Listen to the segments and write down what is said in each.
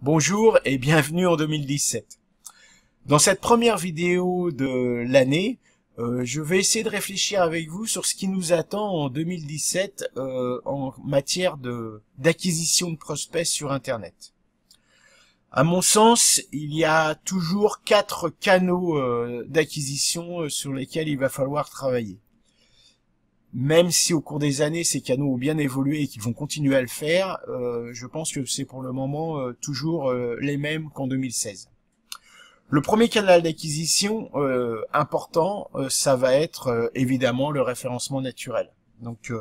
Bonjour et bienvenue en 2017. Dans cette première vidéo de l'année, je vais essayer de réfléchir avec vous sur ce qui nous attend en 2017 en matière d'acquisition de prospects sur Internet. À mon sens, il y a toujours 4 canaux d'acquisition sur lesquels il va falloir travailler. Même si au cours des années, ces canaux ont bien évolué et qu'ils vont continuer à le faire, je pense que c'est pour le moment toujours les mêmes qu'en 2016. Le premier canal d'acquisition important, ça va être évidemment le référencement naturel. Donc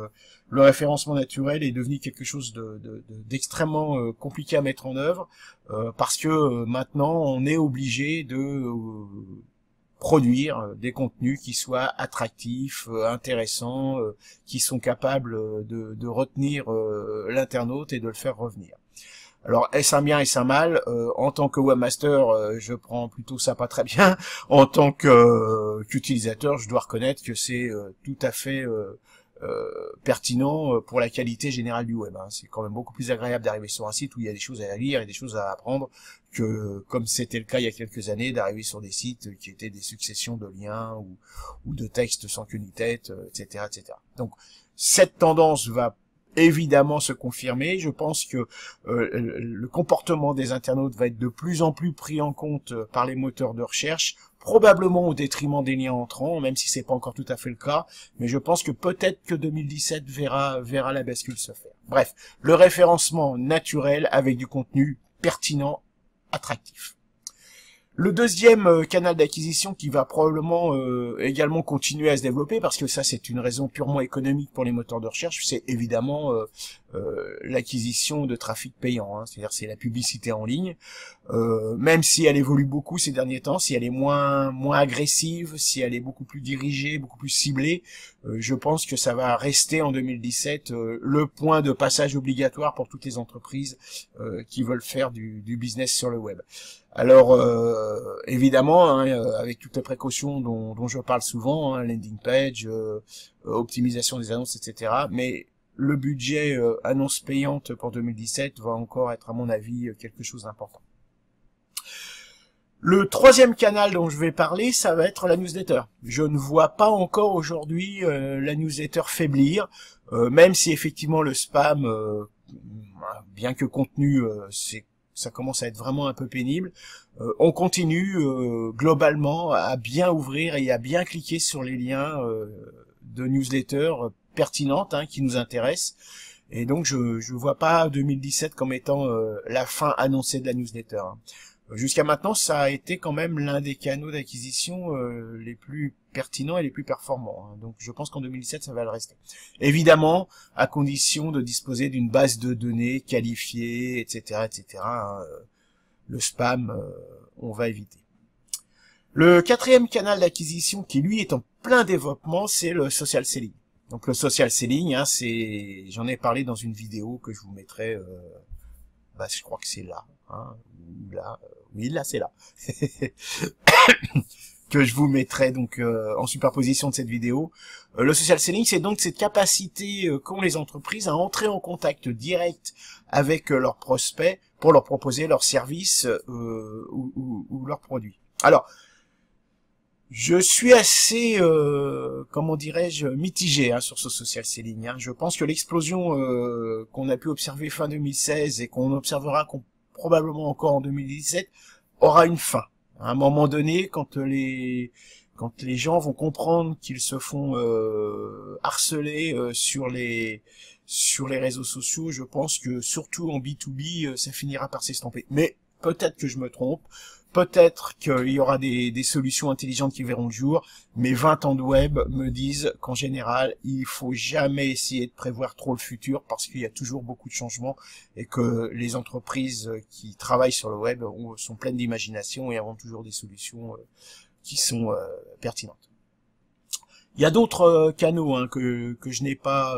le référencement naturel est devenu quelque chose d'extrêmement compliqué à mettre en œuvre parce que maintenant on est obligé de produire des contenus qui soient attractifs, intéressants, qui sont capables de retenir l'internaute et de le faire revenir. Alors, est-ce un bien, est-ce un mal? En tant que webmaster, je prends plutôt ça pas très bien. En tant qu'utilisateur, je dois reconnaître que c'est tout à fait pertinent pour la qualité générale du web. C'est quand même beaucoup plus agréable d'arriver sur un site où il y a des choses à lire et des choses à apprendre que, comme c'était le cas il y a quelques années, d'arriver sur des sites qui étaient des successions de liens ou de textes sans queue ni tête, etc., etc. Donc, cette tendance va évidemment se confirmer. Je pense que le comportement des internautes va être de plus en plus pris en compte par les moteurs de recherche, probablement au détriment des liens entrants, même si c'est pas encore tout à fait le cas, mais je pense que peut-être que 2017 verra la bascule se faire. Bref, le référencement naturel avec du contenu pertinent, attractif. Le deuxième canal d'acquisition qui va probablement également continuer à se développer, parce que ça c'est une raison purement économique pour les moteurs de recherche, c'est évidemment l'acquisition de trafic payant, c'est-à-dire c'est la publicité en ligne, même si elle évolue beaucoup ces derniers temps, si elle est moins agressive, si elle est beaucoup plus dirigée, beaucoup plus ciblée, je pense que ça va rester en 2017 le point de passage obligatoire pour toutes les entreprises qui veulent faire du business sur le web. Alors évidemment, avec toutes les précautions dont je parle souvent, landing page, optimisation des annonces, etc. Mais le budget annonce payante pour 2017 va encore être, à mon avis, quelque chose d'important. Le troisième canal dont je vais parler, ça va être la newsletter. Je ne vois pas encore aujourd'hui la newsletter faiblir, même si effectivement le spam, bien que contenu, ça commence à être vraiment un peu pénible. On continue globalement à bien ouvrir et à bien cliquer sur les liens de newsletters pertinentes qui nous intéressent. Et donc je vois pas 2017 comme étant la fin annoncée de la newsletter. Jusqu'à maintenant, ça a été quand même l'un des canaux d'acquisition les plus pertinents et les plus performants. Donc je pense qu'en 2017, ça va le rester. Évidemment, à condition de disposer d'une base de données qualifiée, etc., etc. Le spam, on va éviter. Le quatrième canal d'acquisition qui, lui, est en plein développement, c'est le social selling. Donc le social selling, j'en ai parlé dans une vidéo que je vous mettrai, je crois que c'est là, ou là, oui, là, c'est là. Que je vous mettrai donc en superposition de cette vidéo. Le social selling, c'est donc cette capacité qu'ont les entreprises à entrer en contact direct avec leurs prospects pour leur proposer leurs services ou leurs produits. Alors, je suis assez, comment dirais-je, mitigé sur ce social selling. Je pense que l'explosion qu'on a pu observer fin 2016 et qu'on observera probablement encore en 2017 aura une fin. À un moment donné, quand les gens vont comprendre qu'ils se font harceler sur les réseaux sociaux, je pense que surtout en B2B, ça finira par s'estomper. Mais peut-être que je me trompe, peut-être qu'il y aura des solutions intelligentes qui verront le jour, mais 20 ans de web me disent qu'en général, il faut jamais essayer de prévoir trop le futur parce qu'il y a toujours beaucoup de changements et que les entreprises qui travaillent sur le web sont pleines d'imagination et ont toujours des solutions qui sont pertinentes. Il y a d'autres canaux que je n'ai pas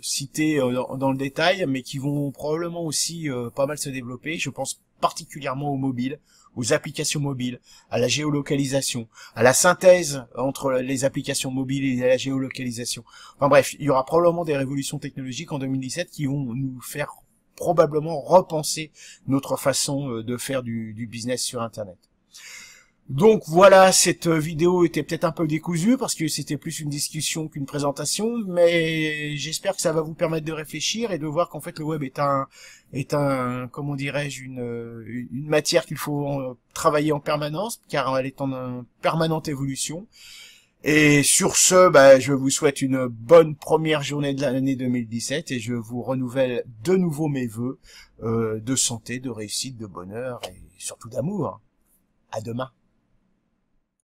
cités dans le détail, mais qui vont probablement aussi pas mal se développer. Je pense particulièrement aux mobiles, aux applications mobiles, à la géolocalisation, à la synthèse entre les applications mobiles et la géolocalisation. Enfin bref, il y aura probablement des révolutions technologiques en 2017 qui vont nous faire probablement repenser notre façon de faire du business sur Internet. Donc voilà, cette vidéo était peut-être un peu décousue parce que c'était plus une discussion qu'une présentation, mais j'espère que ça va vous permettre de réfléchir et de voir qu'en fait le web comment dirais-je, une matière qu'il faut travailler en permanence, car elle est en permanente évolution. Et sur ce, je vous souhaite une bonne première journée de l'année 2017 et je vous renouvelle de nouveau mes vœux de santé, de réussite, de bonheur et surtout d'amour. À demain.